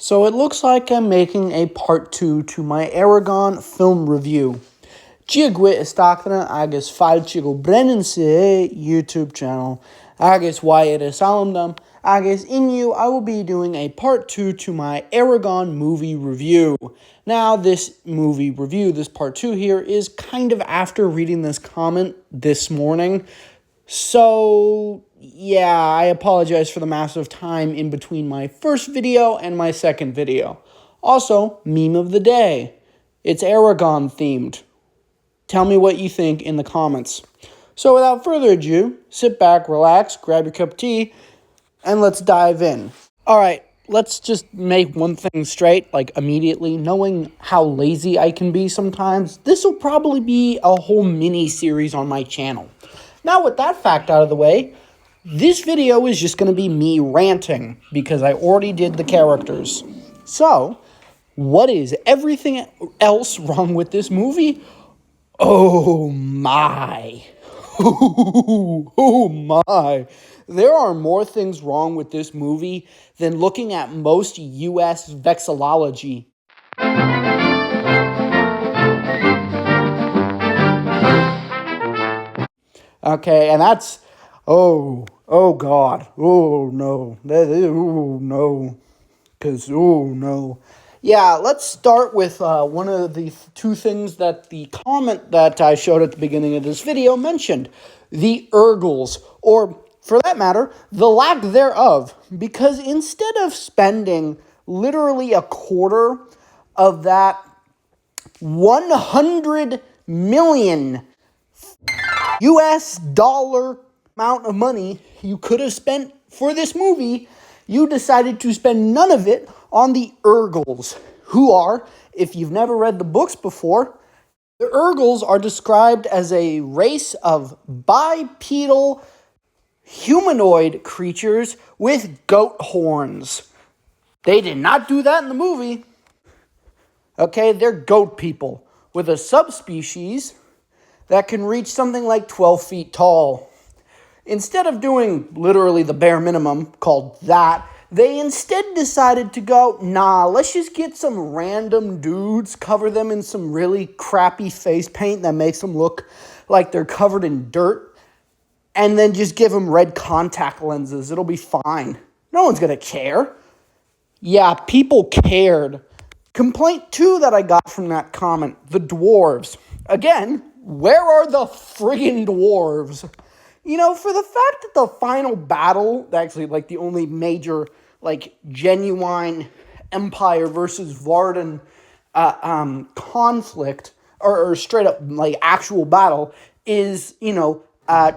So it looks like I'm making a part 2 to my Eragon film review. Dziękuję istotnie agus falchigo brennense YouTube channel agus wyatt asalamdam agus in you I will be doing a part 2 to my Eragon movie review. Now this movie review, this part 2 here, is kind of after reading this comment this morning. So, yeah, I apologize for the massive time in between my first video and my second video. Also, meme of the day. It's Eragon themed. Tell me what you think in the comments. So without further ado, sit back, relax, grab your cup of tea, and let's dive in. Alright, let's just make one thing straight, like immediately. Knowing how lazy I can be sometimes, this will probably be a whole mini-series on my channel. Now with that fact out of the way, this video is just going to be me ranting, because I already did the characters. So, what is everything else wrong with this movie? Oh my. Oh my. There are more things wrong with this movie than looking at most US vexillology. Okay, and that's, oh God, oh no, Yeah, let's start with one of the two things that the comment that I showed at the beginning of this video mentioned. The Urgles, or for that matter, the lack thereof. Because instead of spending literally a quarter of that 100 million US dollar amount of money you could have spent for this movie, you decided to spend none of it on the Urgles, who are, if you've never read the books before, the Urgles are described as a race of bipedal humanoid creatures with goat horns. They did not do that in the movie. Okay, they're goat people with a subspecies that can reach something like 12 feet tall. Instead of doing literally the bare minimum called that, they instead decided to go, nah, let's just get some random dudes, cover them in some really crappy face paint that makes them look like they're covered in dirt, and then just give them red contact lenses. It'll be fine. No one's gonna care. Yeah, people cared. Complaint 2 that I got from that comment, the dwarves. Again, where are the friggin' dwarves? You know, for the fact that the final battle, actually, like, the only major, like, genuine Empire versus Varden conflict, or straight up, like, actual battle, is, you know,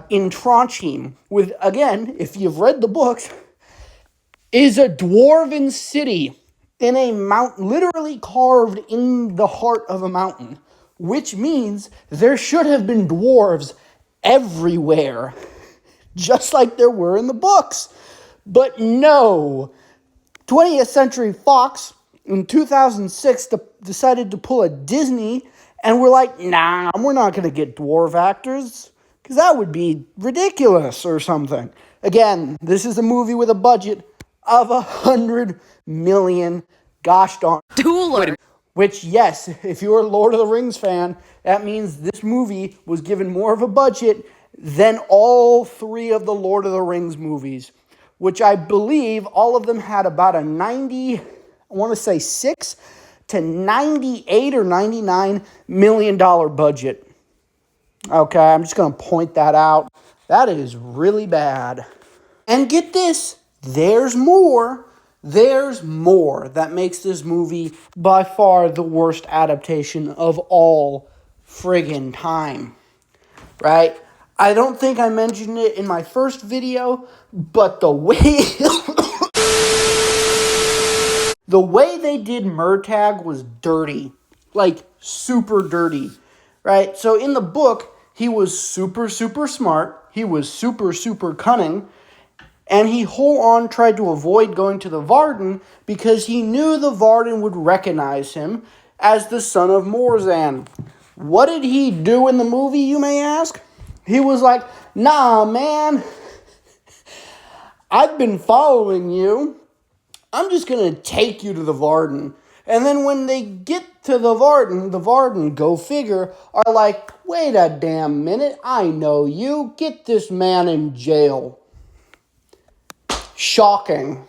in Trondheim, with, again, if you've read the books, is a dwarven city in a mountain, literally carved in the heart of a mountain, which means there should have been dwarves everywhere, just like there were in the books. But no, 20th Century Fox in 2006 decided to pull a Disney, and we're like, nah, we're not going to get dwarf actors, because that would be ridiculous or something. Again, this is a movie with a budget of 100 million, gosh darn. Which, yes, if you're a Lord of the Rings fan, that means this movie was given more of a budget than all 3 of the Lord of the Rings movies, which I believe all of them had about a 6 to 98 or 99 million dollar budget. Okay, I'm just going to point that out. That is really bad. And get this, there's more that makes this movie by far the worst adaptation of all friggin' time, right? I don't think I mentioned it in my first video, but the way the way they did Murtagh was dirty, like super dirty, right? So in the book, he was super smart, he was super cunning, and he whole on tried to avoid going to the Varden because he knew the Varden would recognize him as the son of Morzan. What did he do in the movie, you may ask? He was like, nah, man, I've been following you. I'm just going to take you to the Varden. And then when they get to the Varden, go figure, are like, wait a damn minute, I know you. Get this man in jail. Shocking.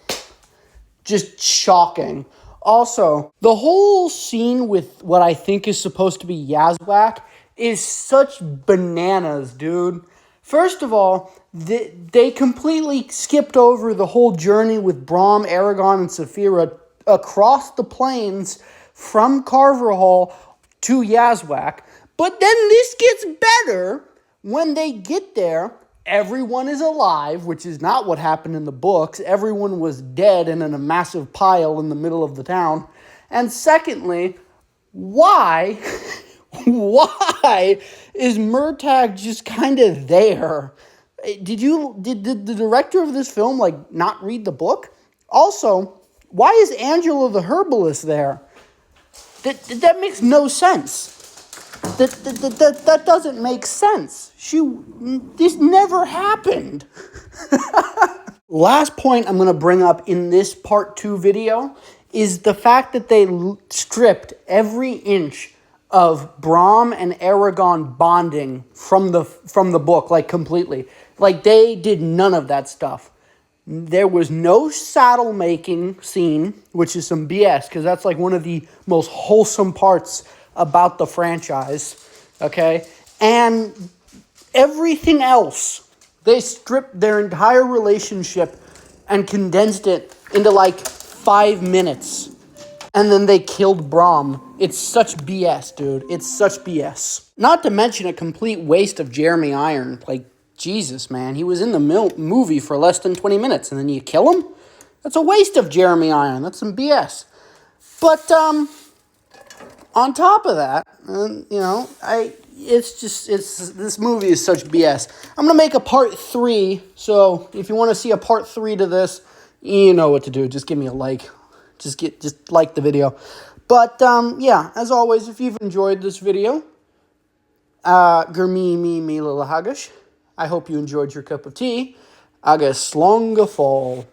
Just shocking. Also, the whole scene with what I think is supposed to be Yazwak is such bananas, dude. First of all, they completely skipped over the whole journey with Braum, Eragon, and Saphira across the plains from Carver Hall to Yazwak. But then this gets better. When they get there, everyone is alive, which is not what happened in the books. Everyone was dead and in a massive pile in the middle of the town. And secondly, why is Murtagh just kind of there? Did the director of this film not read the book? Also, why is Angela the herbalist there? That makes no sense. That doesn't make sense. This never happened. Last point I'm going to bring up in this part 2 video is the fact that they stripped every inch of Braum and Eragon bonding from the book, completely. They did none of that stuff. There was no saddle making scene, which is some BS, because that's one of the most wholesome parts about the franchise, okay? And everything else, they stripped their entire relationship and condensed it into 5 minutes. And then they killed Braum. It's such BS, dude. It's such BS. Not to mention a complete waste of Jeremy Iron. Jesus, man. He was in the movie for less than 20 minutes, and then you kill him? That's a waste of Jeremy Iron. That's some BS. But, on top of that, this movie is such BS. I'm going to make a part 3, so if you want to see a part 3 to this, you know what to do. Just give me a like. Just like the video. But, yeah, as always, if you've enjoyed this video, Gurmi me lila hagash. I hope you enjoyed your cup of tea. Agus slonga fall.